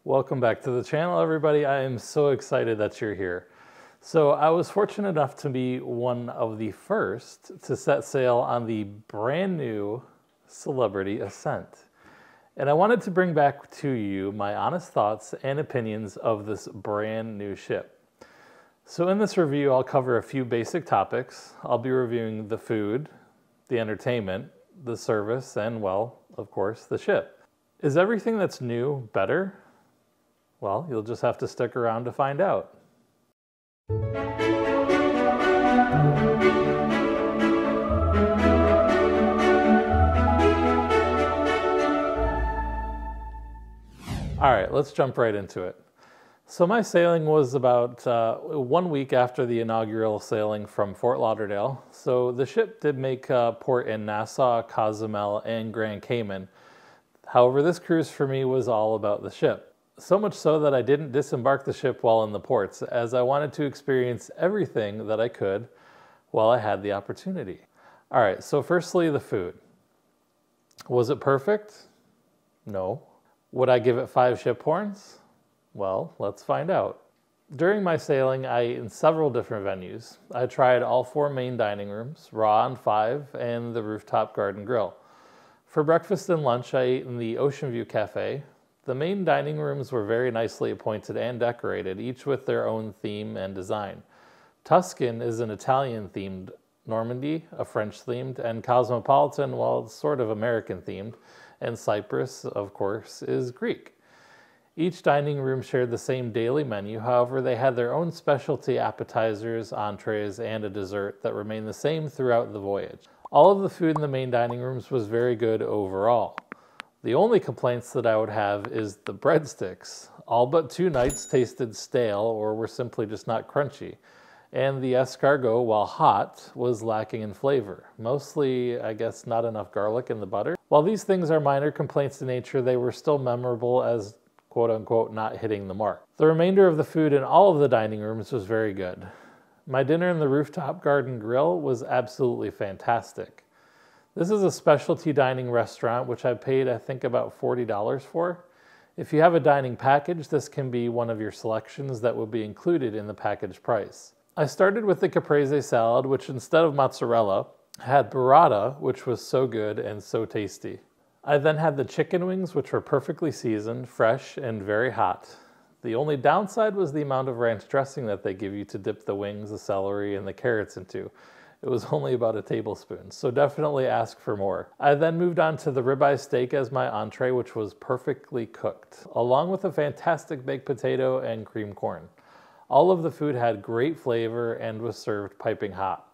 Welcome back to the channel, everybody. I am so excited that you're here. So I was fortunate enough to be one of the first to set sail on the brand new Celebrity Ascent. And I wanted to bring back to you my honest thoughts and opinions of this brand new ship. So in this review, I'll cover a few basic topics. I'll be reviewing the food, the entertainment, the service, and, well, of course, the ship. Is everything that's new better? Well, you'll just have to stick around to find out. All right, let's jump right into it. So my sailing was about 1 week after the inaugural sailing from Fort Lauderdale. So the ship did make port in Nassau, Cozumel, and Grand Cayman. However, this cruise for me was all about the ship. So much so that I didn't disembark the ship while in the ports, as I wanted to experience everything that I could while I had the opportunity. All right, so firstly, the food. Was it perfect? No. Would I give it 5 ship horns? Well, let's find out. During my sailing, I ate in several different venues. I tried all 4 main dining rooms, raw on 5, and the rooftop garden grill. For breakfast and lunch, I ate in the Ocean View Cafe. The main dining rooms were very nicely appointed and decorated, each with their own theme and design. Tuscan is an Italian-themed, Normandy, a French-themed, and Cosmopolitan, well, it's sort of American-themed, and Cyprus, of course, is Greek. Each dining room shared the same daily menu, however, they had their own specialty appetizers, entrees, and a dessert that remained the same throughout the voyage. All of the food in the main dining rooms was very good overall. The only complaints that I would have is the breadsticks. All but 2 nights tasted stale or were simply just not crunchy. And the escargot, while hot, was lacking in flavor. Mostly, I guess, not enough garlic in the butter. While these things are minor complaints in nature, they were still memorable as quote-unquote not hitting the mark. The remainder of the food in all of the dining rooms was very good. My dinner in the rooftop garden grill was absolutely fantastic. This is a specialty dining restaurant, which I paid, I think, about $40 for. If you have a dining package, this can be one of your selections that will be included in the package price. I started with the caprese salad, which instead of mozzarella, had burrata, which was so good and so tasty. I then had the chicken wings, which were perfectly seasoned, fresh, and very hot. The only downside was the amount of ranch dressing that they give you to dip the wings, the celery, and the carrots into. It was only about a tablespoon, so definitely ask for more. I then moved on to the ribeye steak as my entree, which was perfectly cooked, along with a fantastic baked potato and cream corn. All of the food had great flavor and was served piping hot.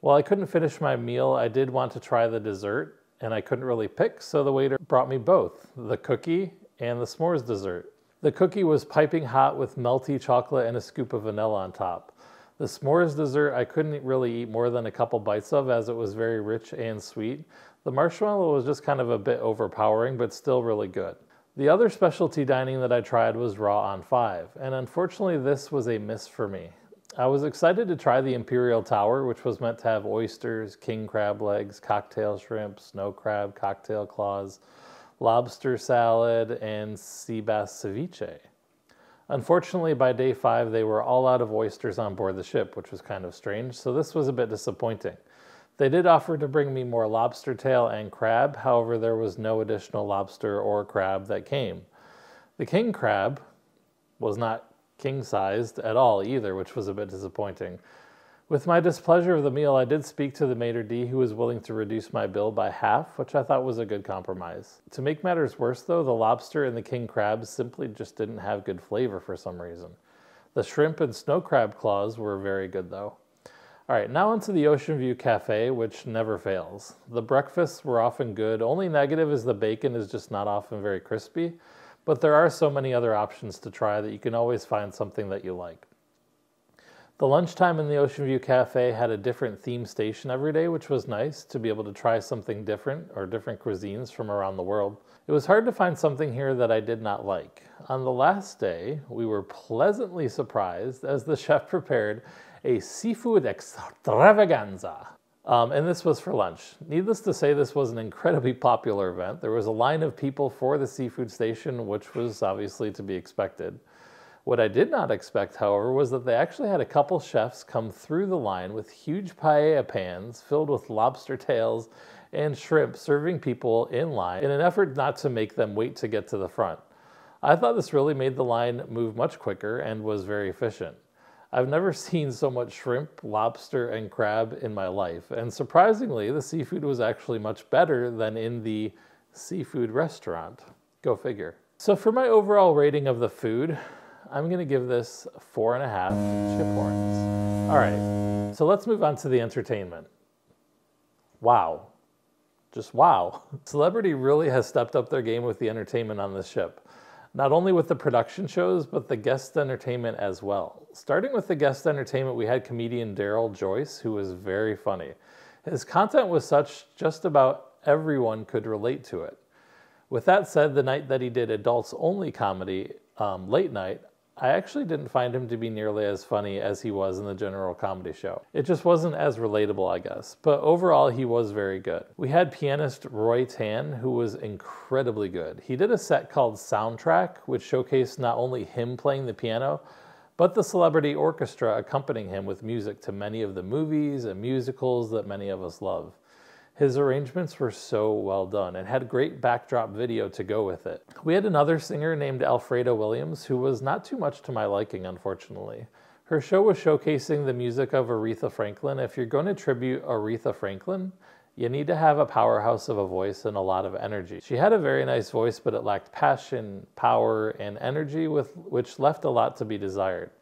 While I couldn't finish my meal, I did want to try the dessert, and I couldn't really pick, so the waiter brought me both, the cookie and the s'mores dessert. The cookie was piping hot with melty chocolate and a scoop of vanilla on top. The s'mores dessert I couldn't really eat more than a couple bites of, as it was very rich and sweet. The marshmallow was just kind of a bit overpowering, but still really good. The other specialty dining that I tried was raw on 5, and unfortunately this was a miss for me. I was excited to try the Imperial Tower, which was meant to have oysters, king crab legs, cocktail shrimp, snow crab, cocktail claws, lobster salad, and sea bass ceviche. Unfortunately, by day 5, they were all out of oysters on board the ship, which was kind of strange, so this was a bit disappointing. They did offer to bring me more lobster tail and crab, however, there was no additional lobster or crab that came. The king crab was not king-sized at all either, which was a bit disappointing. With my displeasure of the meal, I did speak to the maitre d', who was willing to reduce my bill by half, which I thought was a good compromise. To make matters worse, though, the lobster and the king crabs simply just didn't have good flavor for some reason. The shrimp and snow crab claws were very good, though. All right, now onto the Ocean View Cafe, which never fails. The breakfasts were often good. Only negative is the bacon is just not often very crispy, but there are so many other options to try that you can always find something that you like. The lunchtime in the Ocean View Cafe had a different theme station every day, which was nice to be able to try something different or different cuisines from around the world. It was hard to find something here that I did not like. On the last day, we were pleasantly surprised as the chef prepared a seafood extravaganza. And this was for lunch. Needless to say, this was an incredibly popular event. There was a line of people for the seafood station, which was obviously to be expected. What I did not expect, however, was that they actually had a couple chefs come through the line with huge paella pans filled with lobster tails and shrimp, serving people in line in an effort not to make them wait to get to the front. I thought this really made the line move much quicker and was very efficient. I've never seen so much shrimp, lobster, and crab in my life, and surprisingly, the seafood was actually much better than in the seafood restaurant. Go figure. So for my overall rating of the food, I'm going to give this 4.5 chip horns. All right, so let's move on to the entertainment. Wow. Just wow. Celebrity really has stepped up their game with the entertainment on this ship. Not only with the production shows, but the guest entertainment as well. Starting with the guest entertainment, we had comedian Daryl Joyce, who was very funny. His content was such just about everyone could relate to it. With that said, the night that he did adults only comedy, late night, I actually didn't find him to be nearly as funny as he was in the general comedy show. It just wasn't as relatable, I guess. But overall, he was very good. We had pianist Roy Tan, who was incredibly good. He did a set called Soundtrack, which showcased not only him playing the piano, but the celebrity orchestra accompanying him with music to many of the movies and musicals that many of us love. His arrangements were so well done and had great backdrop video to go with it. We had another singer named Alfreda Williams, who was not too much to my liking, unfortunately. Her show was showcasing the music of Aretha Franklin. If you're going to tribute Aretha Franklin, you need to have a powerhouse of a voice and a lot of energy. She had a very nice voice, but it lacked passion, power, and energy, which left a lot to be desired.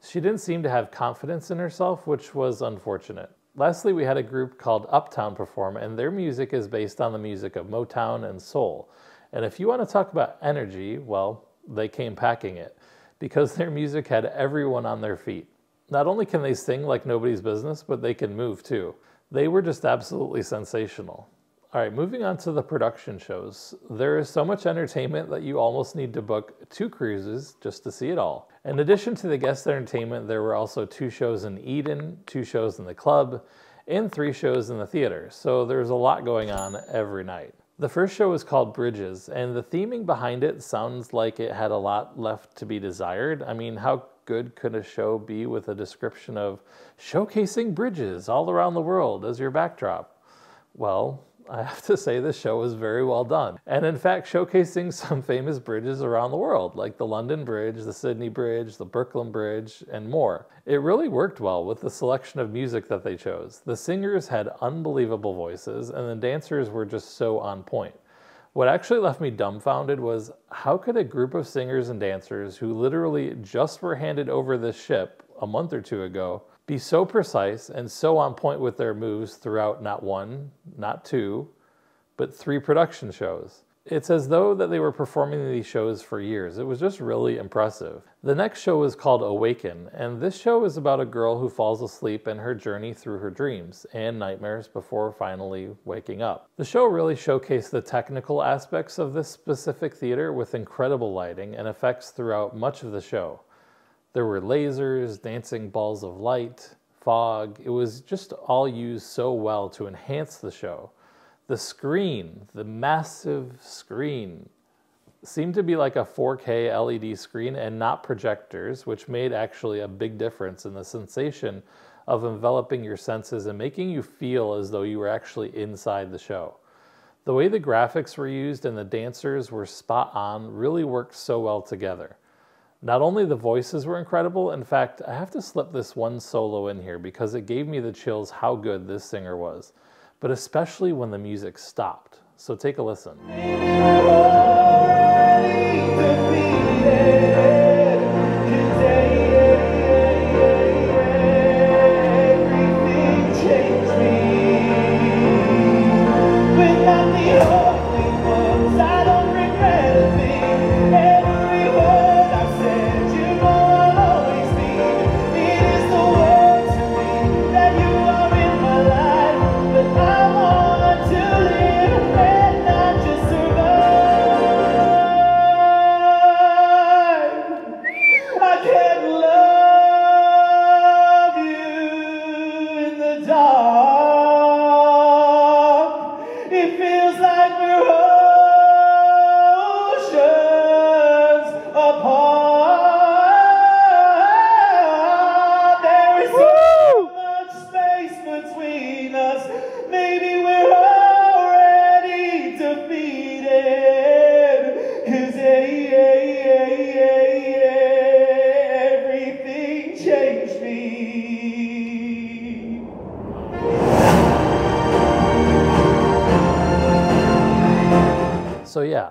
She didn't seem to have confidence in herself, which was unfortunate. Lastly, we had a group called Uptown perform, and their music is based on the music of Motown and soul. And if you want to talk about energy, well, they came packing it, because their music had everyone on their feet. Not only can they sing like nobody's business, but they can move too. They were just absolutely sensational. All right, moving on to the production shows. There is so much entertainment that you almost need to book 2 cruises just to see it all. In addition to the guest entertainment, there were also 2 shows in Eden, 2 shows in the club, and 3 shows in the theater. So there's a lot going on every night. The first show was called Bridges, and the theming behind it sounds like it had a lot left to be desired. I mean, how good could a show be with a description of showcasing bridges all around the world as your backdrop? Well, I have to say this show was very well done. And in fact, showcasing some famous bridges around the world, like the London Bridge, the Sydney Bridge, the Brooklyn Bridge, and more. It really worked well with the selection of music that they chose. The singers had unbelievable voices, and the dancers were just so on point. What actually left me dumbfounded was, how could a group of singers and dancers who literally just were handed over this ship a month or 2 ago be so precise and so on point with their moves throughout not 1, not 2, but 3 production shows? It's as though that they were performing these shows for years. It was just really impressive. The next show is called Awaken, and this show is about a girl who falls asleep and her journey through her dreams and nightmares before finally waking up. The show really showcased the technical aspects of this specific theater with incredible lighting and effects throughout much of the show. There were lasers, dancing balls of light, fog. It was just all used so well to enhance the show. The screen, the massive screen, seemed to be like a 4K LED screen and not projectors, which made actually a big difference in the sensation of enveloping your senses and making you feel as though you were actually inside the show. The way the graphics were used and the dancers were spot on really worked so well together. Not only the voices were incredible, in fact, I have to slip this one solo in here because it gave me the chills how good this singer was, but especially when the music stopped. So take a listen. everything changed me. So yeah,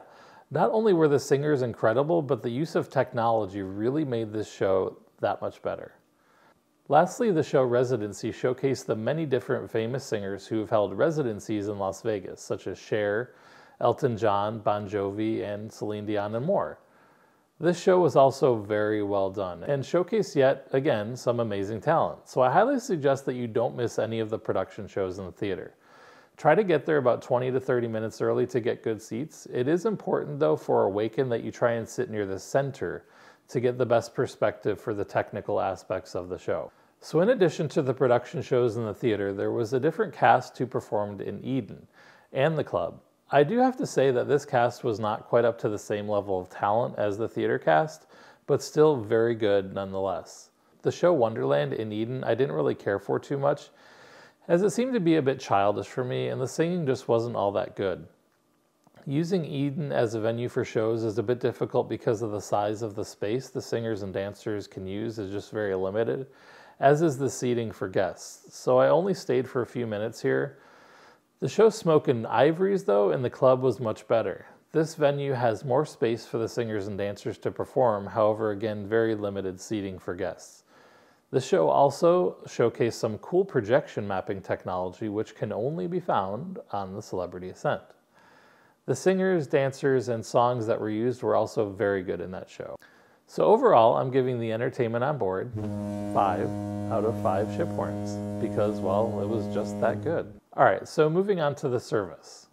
not only were the singers incredible, but the use of technology really made this show that much better. Lastly, the show Residency showcased the many different famous singers who have held residencies in Las Vegas, such as Cher, Elton John, Bon Jovi, and Celine Dion, and more. This show was also very well done and showcased yet again some amazing talent, so I highly suggest that you don't miss any of the production shows in the theater. Try to get there about 20 to 30 minutes early to get good seats. It is important, though, for Awaken that you try and sit near the center to get the best perspective for the technical aspects of the show. So in addition to the production shows in the theater, there was a different cast who performed in Eden and the club. I do have to say that this cast was not quite up to the same level of talent as the theater cast, but still very good nonetheless. The show Wonderland in Eden I didn't really care for too much, as it seemed to be a bit childish for me and the singing just wasn't all that good. Using Eden as a venue for shows is a bit difficult because of the size of the space the singers and dancers can use is just very limited, as is the seating for guests. So I only stayed for a few minutes here. The show Smoke and Ivories, though, in the club was much better. This venue has more space for the singers and dancers to perform, however, again, very limited seating for guests. The show also showcased some cool projection mapping technology which can only be found on the Celebrity Ascent. The singers, dancers, and songs that were used were also very good in that show. So overall, I'm giving the entertainment on board 5 out of 5 ship horns because, well, it was just that good. All right, so moving on to the service.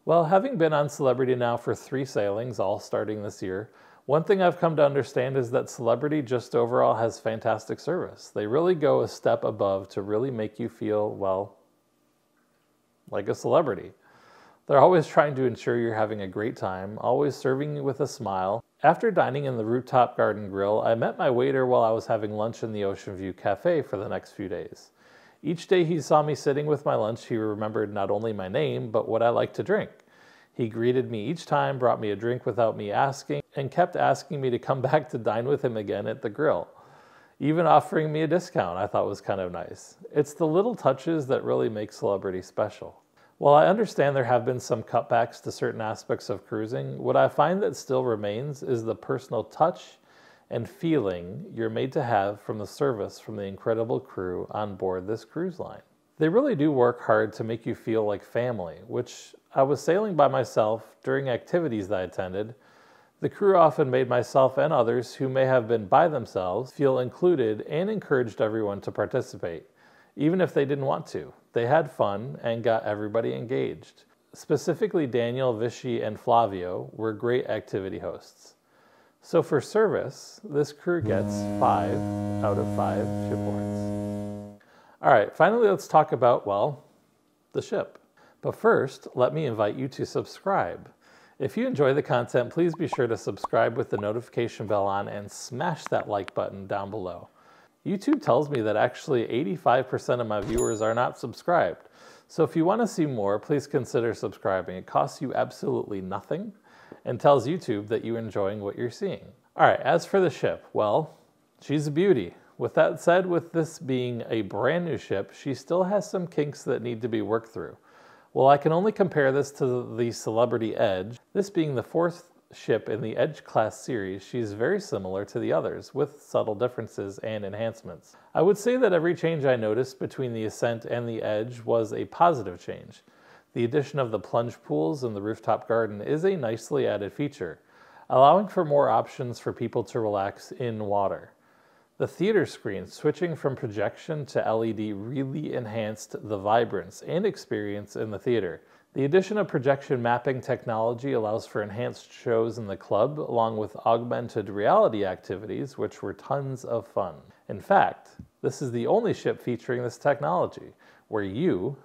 Well, having been on Celebrity now for 3 sailings, all starting this year, one thing I've come to understand is that Celebrity just overall has fantastic service. They really go a step above to really make you feel, well, like a celebrity. They're always trying to ensure you're having a great time, always serving you with a smile. After dining in the Rooftop Garden Grill, I met my waiter while I was having lunch in the Ocean View Cafe for the next few days. Each day he saw me sitting with my lunch, he remembered not only my name, but what I liked to drink. He greeted me each time, brought me a drink without me asking, and kept asking me to come back to dine with him again at the grill. Even offering me a discount I thought was kind of nice. It's the little touches that really make Celebrity special. While I understand there have been some cutbacks to certain aspects of cruising, what I find that still remains is the personal touch and feeling you're made to have from the service from the incredible crew on board this cruise line. They really do work hard to make you feel like family, which I was sailing by myself during activities that I attended. The crew often made myself and others who may have been by themselves feel included and encouraged everyone to participate, even if they didn't want to. They had fun and got everybody engaged. Specifically, Daniel, Vichy, and Flavio were great activity hosts. So for service, this crew gets 5 out of 5 ship horns. All right, finally let's talk about, well, the ship. But first, let me invite you to subscribe. If you enjoy the content, please be sure to subscribe with the notification bell on and smash that like button down below. YouTube tells me that actually 85% of my viewers are not subscribed. So if you want to see more, please consider subscribing. It costs you absolutely nothing and tells YouTube that you're enjoying what you're seeing. All right, as for the ship, well, she's a beauty. With that said, with this being a brand new ship, she still has some kinks that need to be worked through. Well, I can only compare this to the Celebrity Edge. This being the 4th ship in the Edge class series, she's very similar to the others, with subtle differences and enhancements. I would say that every change I noticed between the Ascent and the Edge was a positive change. The addition of the plunge pools in the rooftop garden is a nicely added feature, allowing for more options for people to relax in water. The theater screen, switching from projection to LED, really enhanced the vibrance and experience in the theater. The addition of projection mapping technology allows for enhanced shows in the club, along with augmented reality activities, which were tons of fun. In fact, this is the only ship featuring this technology, where you,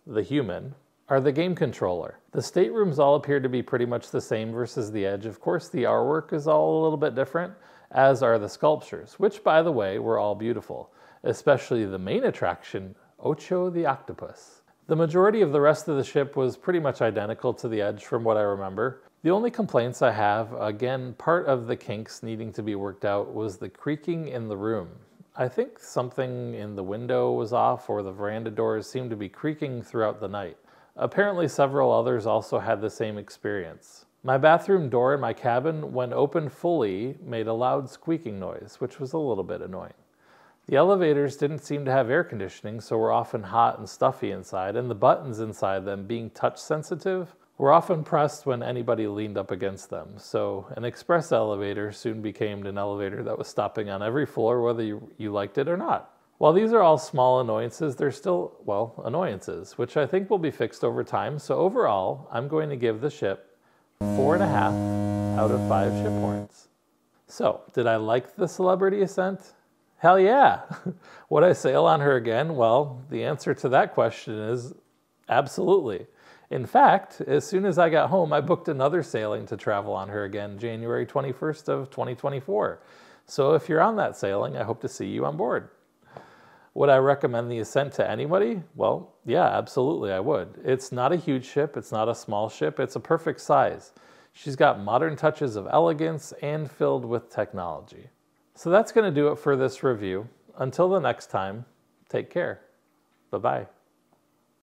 the human, are the game controller. The staterooms all appear to be pretty much the same versus the Edge. Of course, the artwork is all a little bit different, as are the sculptures, which, by the way, were all beautiful, especially the main attraction, Ocho the Octopus. The majority of the rest of the ship was pretty much identical to the Edge from what I remember. The only complaints I have, again, part of the kinks needing to be worked out, was the creaking in the room. I think something in the window was off, or the veranda doors seemed to be creaking throughout the night. Apparently several others also had the same experience. My bathroom door in my cabin, when opened fully, made a loud squeaking noise, which was a little bit annoying. The elevators didn't seem to have air conditioning, so were often hot and stuffy inside, and the buttons inside them, being touch sensitive, were often pressed when anybody leaned up against them. So an express elevator soon became an elevator that was stopping on every floor, whether you liked it or not. While these are all small annoyances, they're still, well, annoyances, which I think will be fixed over time. So overall, I'm going to give the ship 4.5 out of 5 ship horns. So, did I like the Celebrity Ascent? Hell yeah! Would I sail on her again? Well, the answer to that question is absolutely. In fact, as soon as I got home, I booked another sailing to travel on her again, January 21st of 2024. So if you're on that sailing, I hope to see you on board. Would I recommend the Ascent to anybody? Well, yeah, absolutely I would. It's not a huge ship, it's not a small ship, it's a perfect size. She's got modern touches of elegance and filled with technology. So that's going to do it for this review. Until the next time, take care. Bye-bye.